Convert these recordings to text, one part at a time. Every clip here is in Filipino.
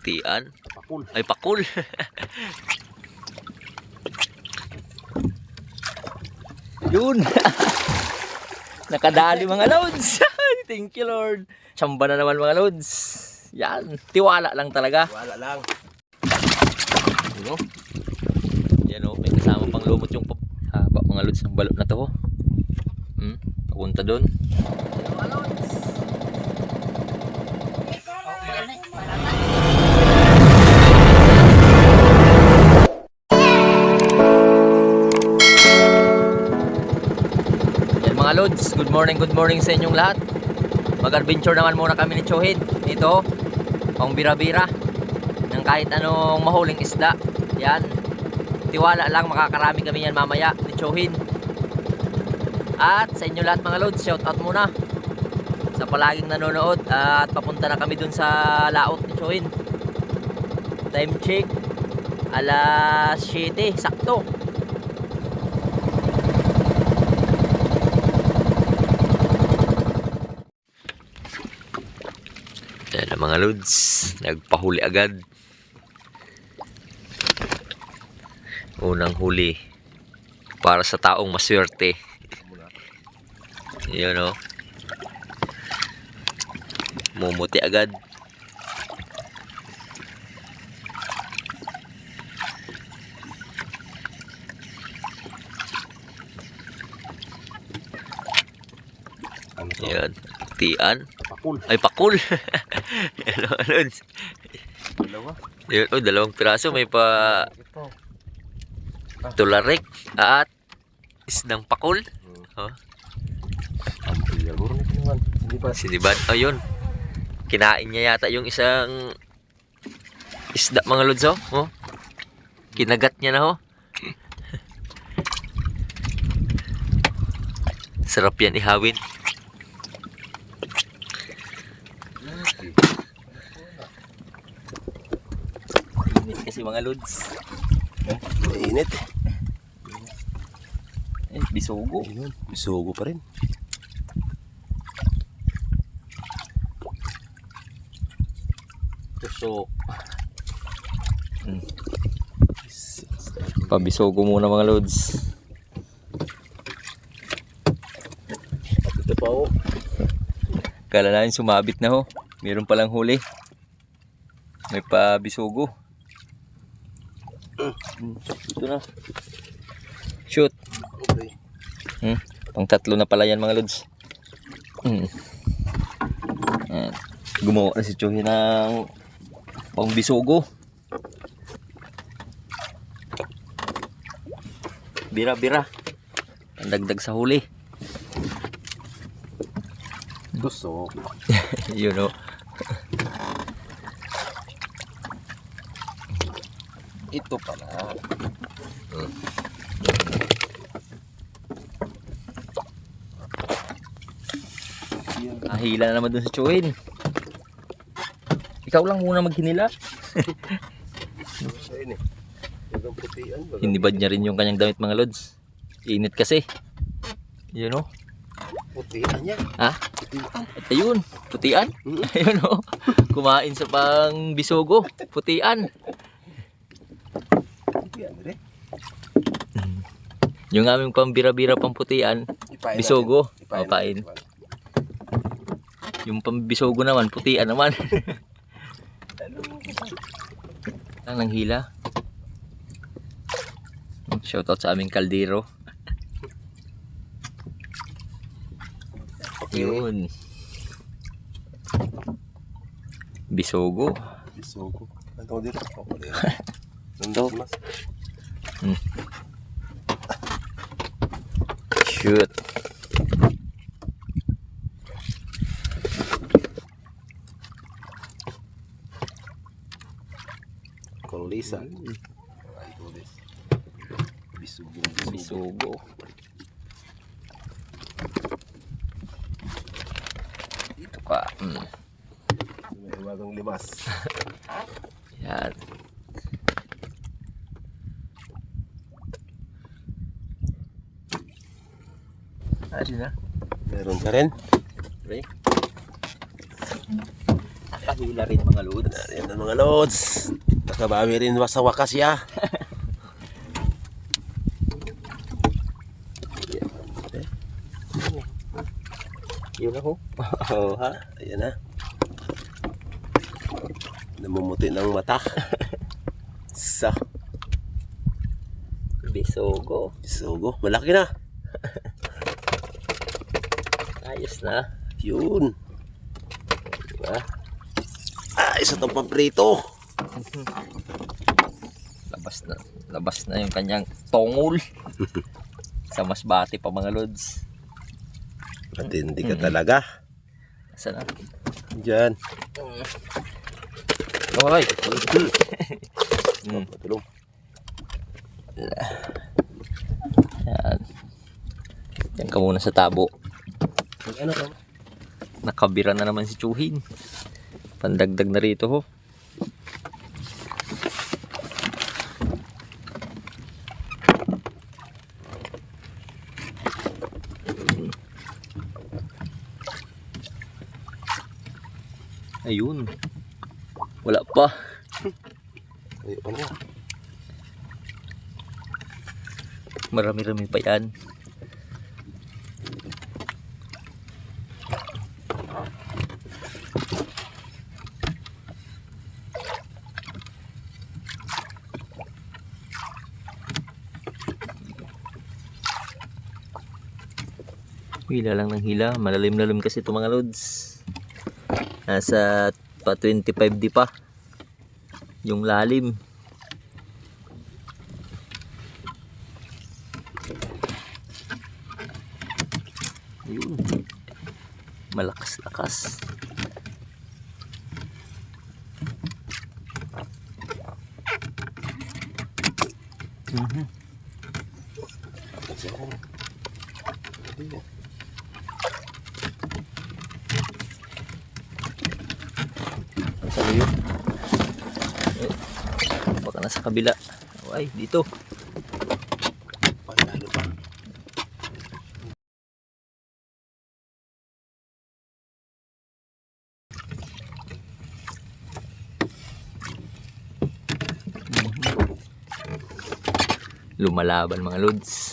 Putian. Pakul. Ay, pakul. Yun. Nakadali mga lods. Thank you Lord. Tsamba na naman mga lods. Yan. Tiwala lang talaga. Wala lang. Yun o. Yan o. May kasama pang lumot yung haba mga lods ng balot na to. Papunta doon. Mga lods. Mga lods, good morning sa inyong lahat. Mag-adventure naman muna kami ni Chohin. Ito, pang bira-bira ng kahit anong mahuling isda. Yan, tiwala lang, makakarami kami yan mamaya ni Chohin. At sa inyo lahat mga lods, shout out muna sa palaging nanonood. At papunta na kami dun sa laot ni Chohin. Time check alas 7, sakto. Yan ang mga lods, nagpahuli agad. Unang huli para sa taong maswerte. Yun o, mumuti agad. Yan, putian. Pakul. Ay, pakul. Yan ang lods. Dalawa. Yun, oh, dalawang piraso. May pa Ito. tularik at isdang pakul. Oh. Siniban. Ayun. Kinain niya yata yung isang isda mga lods. Oh. Kinagat niya na ho. Sarap yan ihawin. Init kasi mga lods. Mainit. Bisugo. Bisugo pa rin. Tusok. Pabisugo muna mga lods. Ito pa o. Kala namin sumabit na ho. Meron palang huli. May pabisugo. Ito na. Shoot. Okay. Pang tatlo na pala yan mga lods. Gumawa na si Chohin ng pang bisugo. Bira-bira. Pandagdag sa huli. Tusok. Yun o. Ito pala. Hila na naman dun sa Chohin. Ikaw lang muna maghinila. Ayun eh. Bagang putian. Hinibad niya rin yung kanyang damit mga lods. Init kasi. Yun o. Putian niya. Ha? Putian. At ayun. Putian. Ayun o. Kumain sa pang bisugo. Putian. Putian rin. Yung aming pang bira-bira pang putian. Bisugo. Papain. Yung pambisugo naman, putian naman. Ang nanghila. Shoutout sa aming kaldero. Yun. Bisugo. Bisugo. Ano dito? Nandito mas. Shoot. Lisa. Bisugo. Bisugo. Dito ka. May bagang limas. Yan. Ayun na. Meron ka rin. Pre. Nakahila rin mga lods. Ayan ang mga lods. Nakabawi rin sa wakas ya. Yun ako. Oh, ha? Ayan na. Namumuti ng mata. Sa Bisogo. Sugo. Malaki na. Ayos na. Yun. Diba? Isa itong paprito. Labas na yung kanyang tongol. Sa masbate pa mga lods. Matindi ka talaga. Saan na? Diyan. Okay. Tulong. Yan. Yan ka muna sa tabo. Ano ka? Nakabira na naman si Chuhin. Pandagdag na rito ho. Ayun. Wala pa. Ay, ano? Marami-rami pa yan. Hila lang ng hila. Malalim-lalim kasi ito mga lods. Nasa pa 25 di pa. Yung lalim. Ayun. Malakas-lakas. Saan yun? Baka nasa kabila. Ay, dito. Panalo pa. Lumalaban mga lods.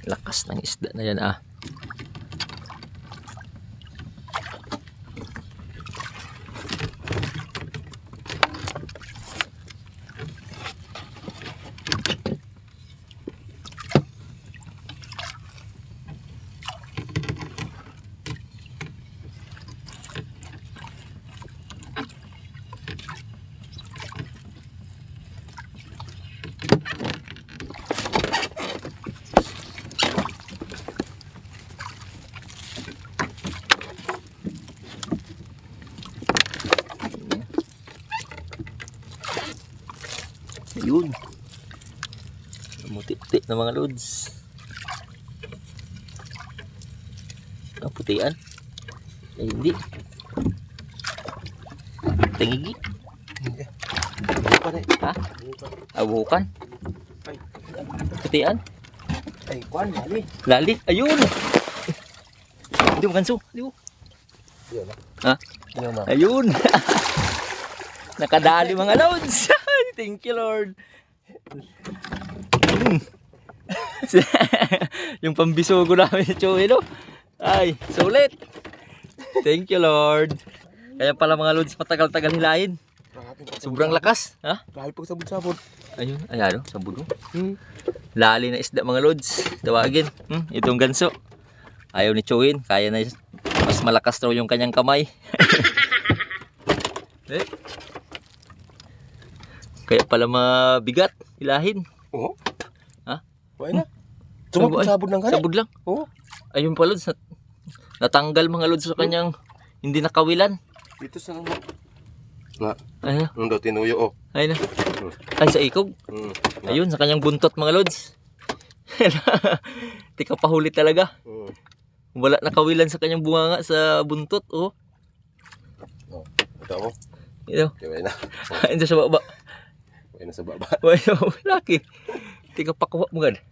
Lakas ng isda na yan ah. Ayun. Muti-puti na mga lods. Ang putian. Ay hindi. Tingigi. Ha? Abukan. Putian. Ay, kwan, mali. Lali. Ayun. Hindi mo kanso. Hindi mo. Yun na. Ha? Yun na. Ayun. Nakadali mga lods. Thank you Lord. Yung pambisugo namin ni Chuy, no? Ay, sulit. Thank you Lord. Kaya pala mga lods matagal-tagal hilahin. Sobrang lakas. Ha? Grabe pag sabod-sabod. Ayun, ayan o, sa budo. Lali na isda mga lods. Tawagin. Itong ganso. Ayaw ni Chuhin. Kaya na mas malakas daw yung kanyang kamay. Eh. Kaya pala mabigat. Hilahin. Oo. Ha? Why na? Sabod ng gani. Sabod lang. Oo. Ayun pa lods. Natanggal mga lods sa kanyang hindi nakawilan. Dito sa nga. Ayun. Nung daw tinuyo oh. Ayun na. Ay sa ikog. Ayun sa kanyang buntot mga lods. Tika pahuli talaga. Wala nakawilan sa kanyang bunganga sa buntot oh. Oh, ito mo. Ito. Kaya na. Ito sa baba. Kaya na sa baba. Well, laki. Tika pakuha mo gad.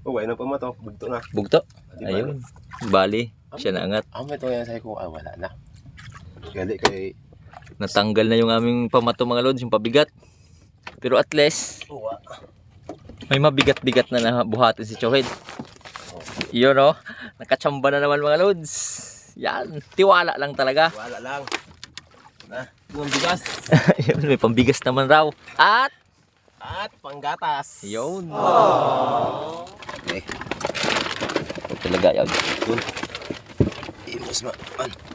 Oh, wala na pa mo to. Bugto na. Bugto. Ayun. Bali. Siya naangat. Ito yan sa'yo ko. Wala na. Gali kay... Natanggal na yung aming pamato mga lods, yung pabigat. Pero at least, may mabigat-bigat na nabuhatin si Chuhin. Yun o. Nakachamba na naman mga lods. Yan. Tiwala lang talaga. Wala lang. Na. Yung bigas. Yun, may pambigas naman raw. At panggatas. yun. Okay. Talaga yun. Dun. Imas man.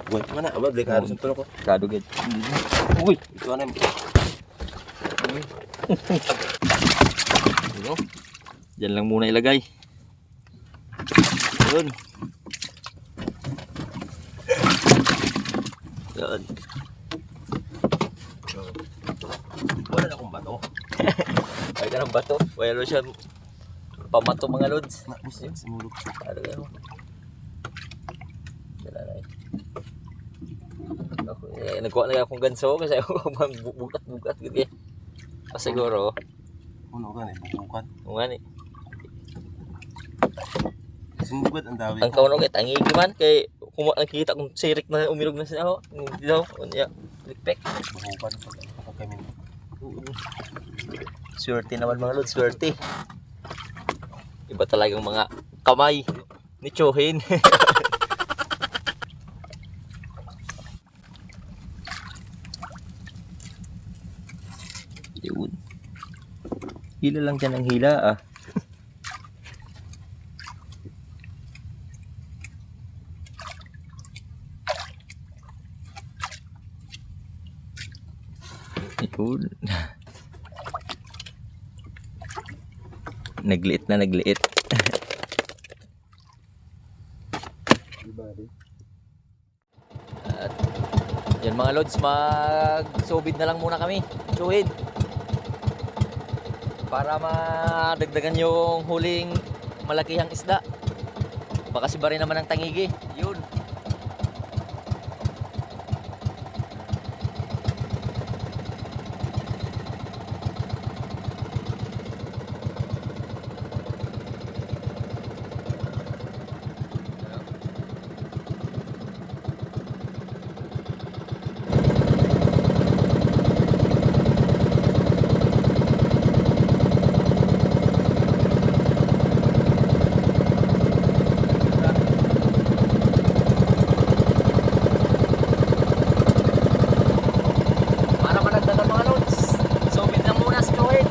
Buhay pa man na. Aba, delikado sa tulo ko. Kadugid. Uy! Ito na. Yun. Diyan lang muna ilagay. Yun. Yun. Wala na akong bato. Ay ka ng bato. Wala siya pamato mga lods. Simulog. Ano kayo? Dala na eh. Nagkuha na akong ganso kasi ako bugat-bugat gitu eh. Siguro. Puno ka na, bubukan. Oo nga ni. Sinugat ang dawi. Ang kauno kay tangigi man kay kung nakikita kong sirik na umilog na siya ako. Hindi daw. Unya. Likpek. Bubukan pa kami. Swerte naman mga lods. Swerte. Iba talagang mga kamay ni Chuhin. Yun. Hila lang dyan ang hila ah. Yun. Nagliit na nagliit. At yan mga lods, mag-subid na lang muna kami. Chuhin. Para madagdagan yung huling malakihang isda. Baka si Bari naman ang tangigi. Yun. Para madagdagan mga loads. Subid lang muna si Chuhin.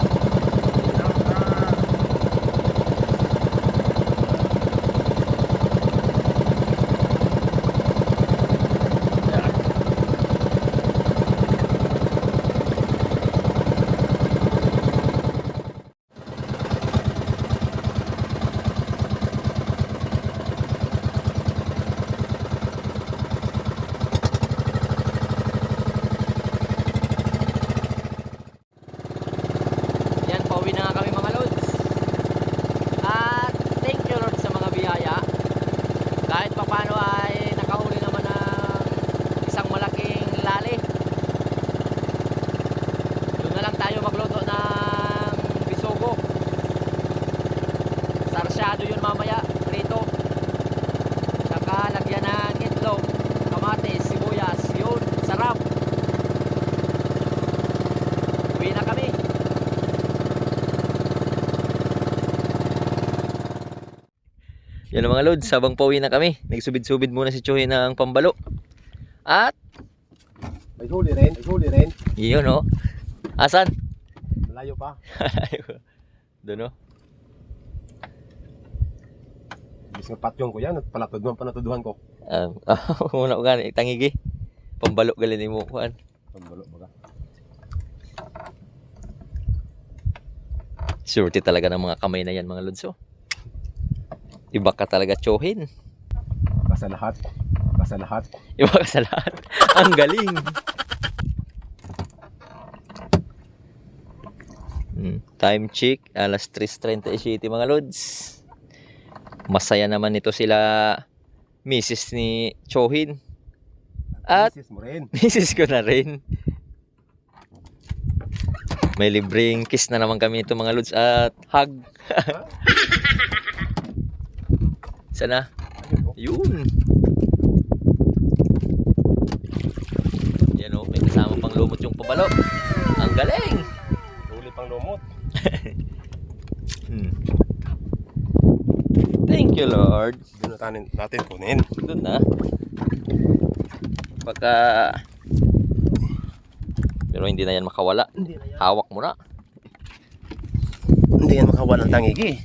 Yan, pauwi na nga kami mga loads. At thank you Lord sa mga biyaya. Kahit papano ay nakahuli naman ng isang malaking lali. Doon na lang tayo magluto ng bisogo. Sarsyado yun mamaya, prito. Saka lagyan ng itlog, kamatis, sibuyas. Yun, sarap. Uwi na kami. Yan ang mga loads, habang pauwi na kami. Nagsubid-subid muna si Chuhin ng pambalo. At May huli rin, may huli rin. iyon oh. Asan? Malayo pa. Doon oh. Bis nga patyong ko yan, at panatuduhan ko. Muna ko gani, tangigi. Pambalo galin mo kuan. Pambalo baga. Surety talaga ng mga kamay na yan mga Lodso. Iba ka talaga tsohin. Baka sa lahat. Baka sa lahat. Iba ka sa lahat. Ang galing. Time check, alas 3:37 mga Lods. Masaya naman ito sila Mrs. ni Chohin. At Mrs. mo rin. Mrs. ko na rin. May libreng kiss na naman kami ito mga Lods at hug. Sana? Yun. Yan o, may kasama pang lumot yung pabalo. Ang galing. Huli pang lumot. Thank you Lord. Doon natin kunin. Doon na. Pagka pero hindi na yan makawala. Hindi na yan. Hawak mo na. Hindi yan makawalan tangigi.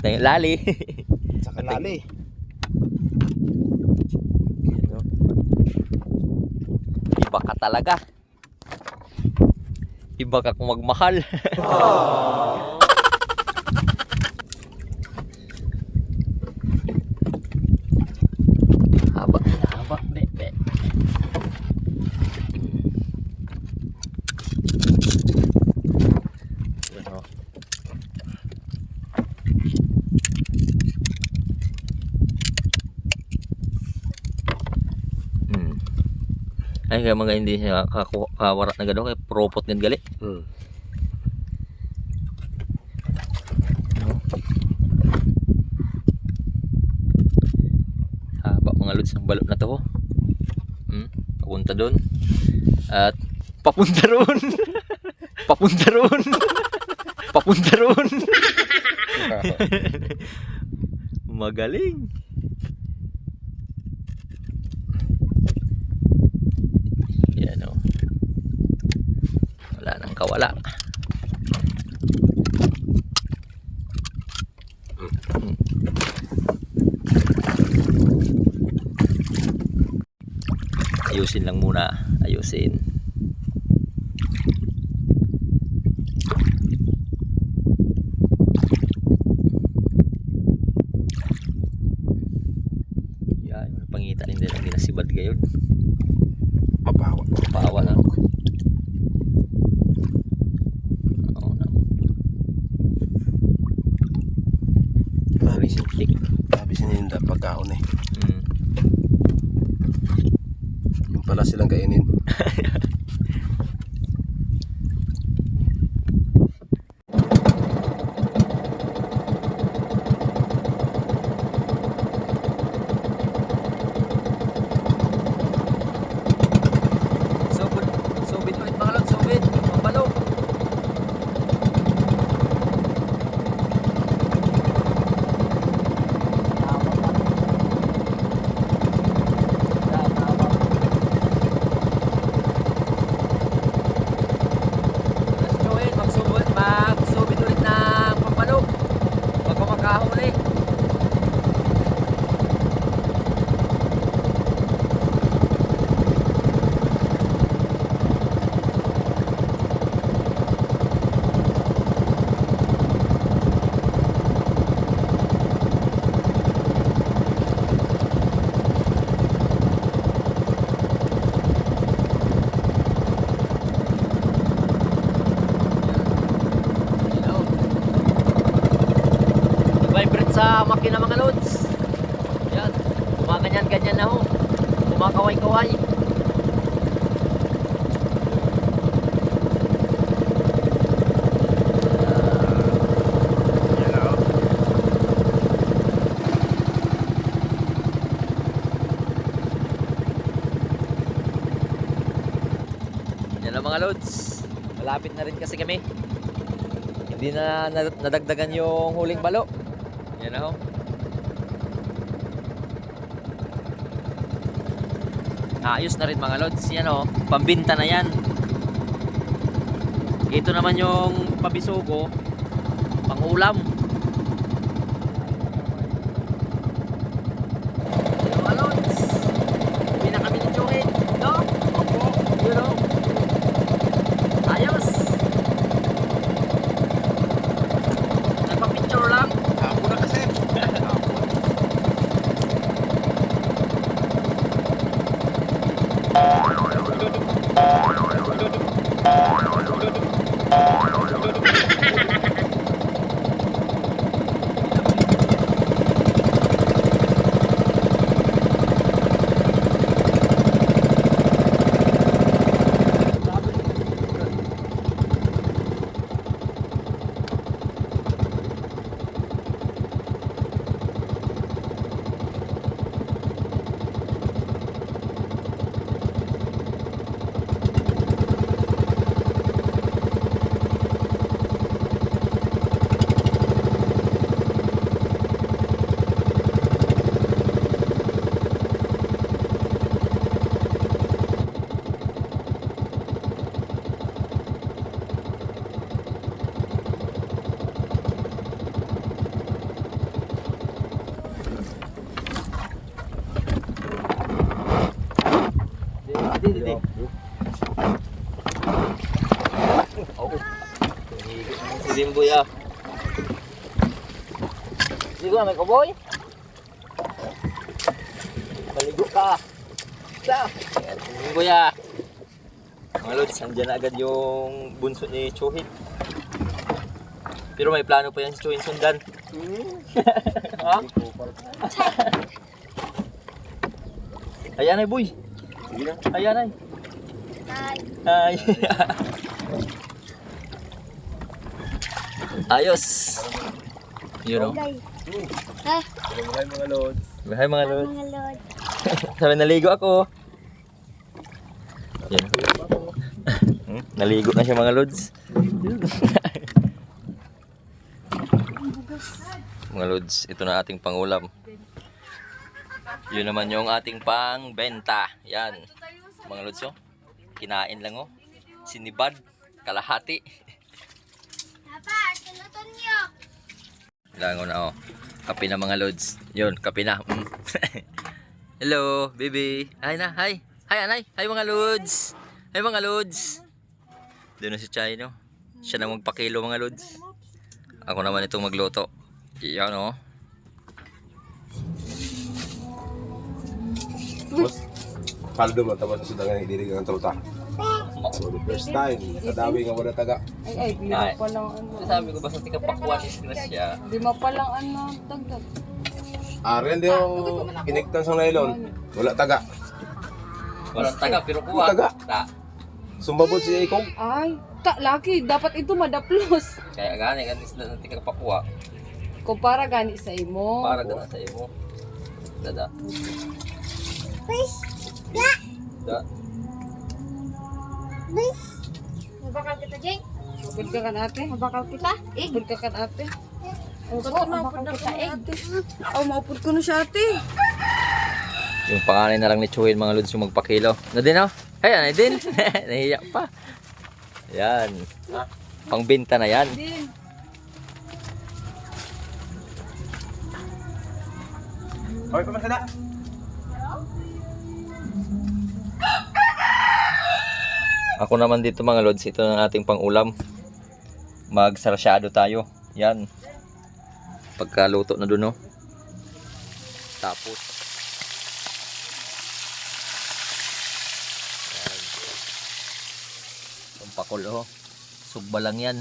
Dahil lali. Saka lali. Iba ka talaga. Iba ka kung magmahal. Haba, haba, be. Yan o. Ay kaya mga hindi siya kawara na gano'n kaya propot ng gali. Haba mga Lods ng balot na to. Papunta doon. At papunta roon. Papunta roon. Papunta roon. Magaling. Yan o. Wala nang kawala. Ayusin lang muna. Ayusin. Yan. Pangitan hindi lang dinasibad gayon. Mapawa. Paawa na. Oo na. Grabe Sintik. sininda pagkaon eh. Yung pala silang kainin. Subit ulit mga Lods. Subit. Pabalo. Magsubit ulit ng pabalo. Huwag ka makahuli. Vibrate sa makina mga Lods. Yan. Kumaganyan-ganyan na ho. Kumakaway-kaway. Yan na mga Lods. Malapit na rin kasi kami. Hindi na nadagdagan yung huling balo. Yan na ho. Ayos na rin mga lods. Yan o, pambinta na yan. Ito naman yung pabisugo, pang ulam. Hello mga lods. Uwi na kami ni Joey. No? Opo. Yun o. Ayos. Nagpa-picture lang. Ako na kasi. Hindi. Oh. Si Bimboy ah. Ligo na may kuboy. Maligo ka. Sa. Si Bimboy ah. Mga lods, andyan na agad yung bunso ni Chuhit. Pero may plano pa yan si Chuhin sundan. Ha? Ayan ay boy. Ayan ay. Hi. Ayos. Yun o. Ha? Hi mga lods. Hi mga lods. Mga lord. Sabi naligo ako. Yan. Naligo na siya mga lods. Mga lods, ito na ating pangulam. Yun naman yung ating pangbenta. Yan. Mga lods oh. Kinain lang oh. Sinibad. Kalahati. Papa, saluton niyo. Lango na oh. Kape na mga lods. Yun, kape na. Hello, baby. Hi na, hi. Hi anay. Hi mga lods. Hi mga lods. Doon na si Chay no. Siya na magpakilo mga lods. Ako naman itong magluto. Yan oh. Boss, paldo man tapos sa sudangan idirig ang truta. So the first time, kadawi nga wala taga. Ay, di Ay. mo palang ano. Sabi ko basta tika pakuan is na siya. Di mo palang ano, dagdag. Aren di yung kinigtan sa nylon. Wala taga. Walang taga pero kuha. Taga. Ta. Sumbabot siya ikaw. Ay, laki, dapat ito madaplos. Kaya gani kan isla na tika pakuha. Kumpara gani sa imo. Para gana sa imo. Dada. Da. Mabakal kita, Jeng. Mabud ka kan ate. Mabakal kita. Mabud ka kan ate. Mabakal kita, Oh, maupod ko na siya ate. Yung panganay na lang ni Chuhin mga lods yung magpakilo. Na din oh. Ayan, na din. Nahiya pa. Yan. Pangbenta na yan. Din. Hoy, pamasada. Ako naman dito mga lods, ito ng ating pangulam. Magsarasyado tayo. Yan. Pagkaluto na dun, no. Tapos. Yan. Pampakol, oh. Sugba lang yan.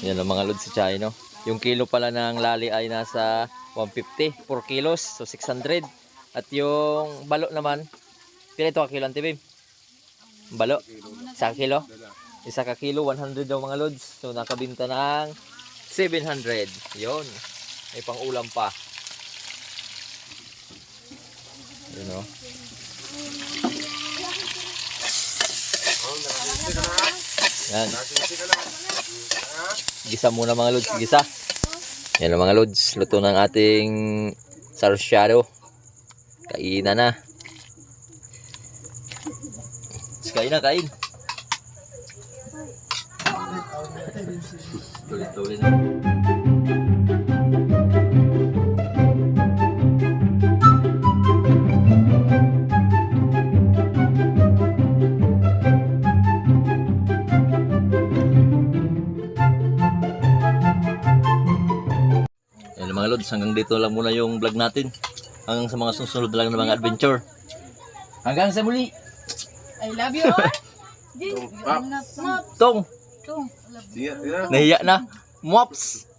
Yan ang mga lods si Chay, no. Yung kilo pala ng lali ay nasa 150, 4 kilos, so 600. At yung balo naman, pila ito ka kilo, Auntie Bim? Balo? Isa ka kilo? Isa ka kilo, 100 daw mga lods. So nakabinta ng 700. Yun. May pang ulam pa. Yun o. Yan. Gisa muna mga lods, gisa. Yan ang mga lods, luto ng ating sarsyado. Kainan na. Kain na, kain. Tuloy-tuloy na. Yan mga lods, hanggang dito lang muna yung vlog natin. Hanggang sa mga susunod na lang ng mga adventure. Hanggang sa muli. I love you all. Tong, Tung. Sige, tira. nahiya na. Mops.